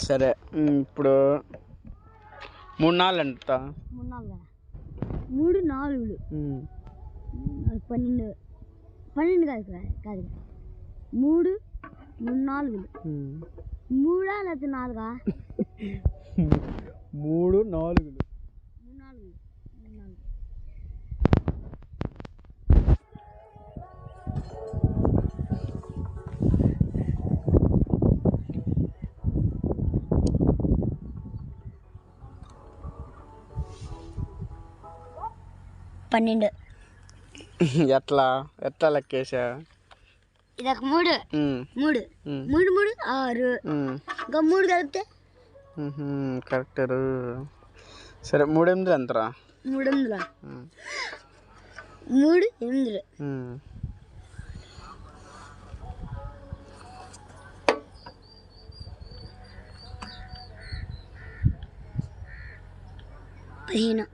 సరే ఇప్పుడు 3 4 ఎంత? 3 4 12 12 కాదు కాదు 3 4 3 లేకపోతే 4 3 4 12 ఎట్లా ఎట్లా లెక్కేసా? ఇదొక 3 3 3 3 6 ఇంకా 3 కలిపితే కరెక్టరు. సరే 3 8 ఎంతరా? 3 8 3 8 15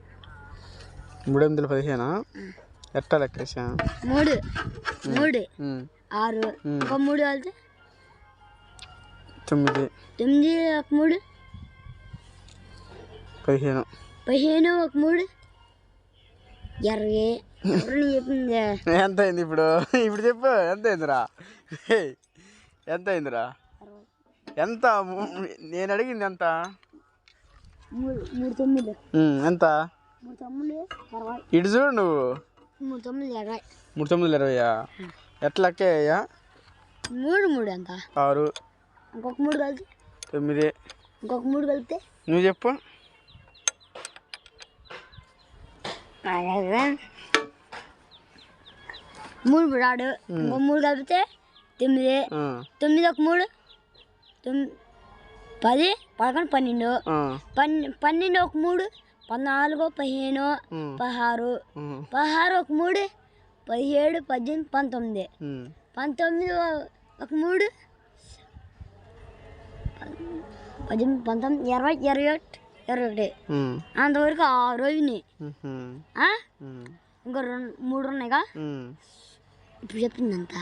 3 8 15 ఎట్లా లెక్కేసా? 3 3 6 ఇంకా 3 కలిపితే 9 9 ఒక 3 15 15 ఒక 3 20 ఎవరు చెప్పింది? ఎంత అయింది ఇప్పుడు? ఇప్పుడు చెప్పు ఎంత అయిందిరా? ఎంత అయిందిరా? ఎంత? నేను అడిగింది ఎంత? 3 9 ఎంత? 3 9 20 ఇటు చూడు నువ్వు. 3 9 20 3 9 20 ఎట్లా లెక్కయ్యా? 3 3 ఎంత? 6 ఇంకొక 3 కలిపి 9 ఇంకొక 3 కలిపితే నువ్వు చెప్పు. 3 రాడు ఇంకో 3 కలిపితే 9 9 ఒక 3 10 11 12 12 ఒక 3 14 15 16 16 ఒక 3 17 18 19 19 ఒక 3 18 19 20 21 21 అంతవరకు 6 రోజుని ఇంకా 3 ఉన్నాయిగా. ఇప్పుడు చెప్పిందంత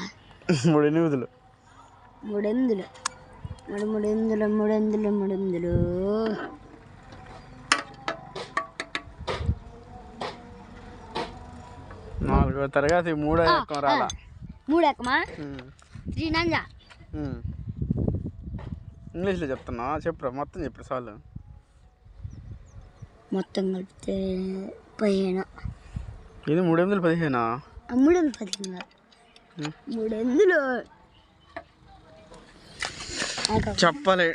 3 8 3 8 3 8 3 8 4వ తరగతి 3వ ఎక్కం రాలా? 3 ఎక్కమా 3 9 ఇంగ్లీష్లో చెప్తున్నా చెప్పురా మొత్తం చెప్పు చాలు. మొత్తం కలిపితే 15 ఇది 3 8 15 3 8 15 3 8 చెప్పలే.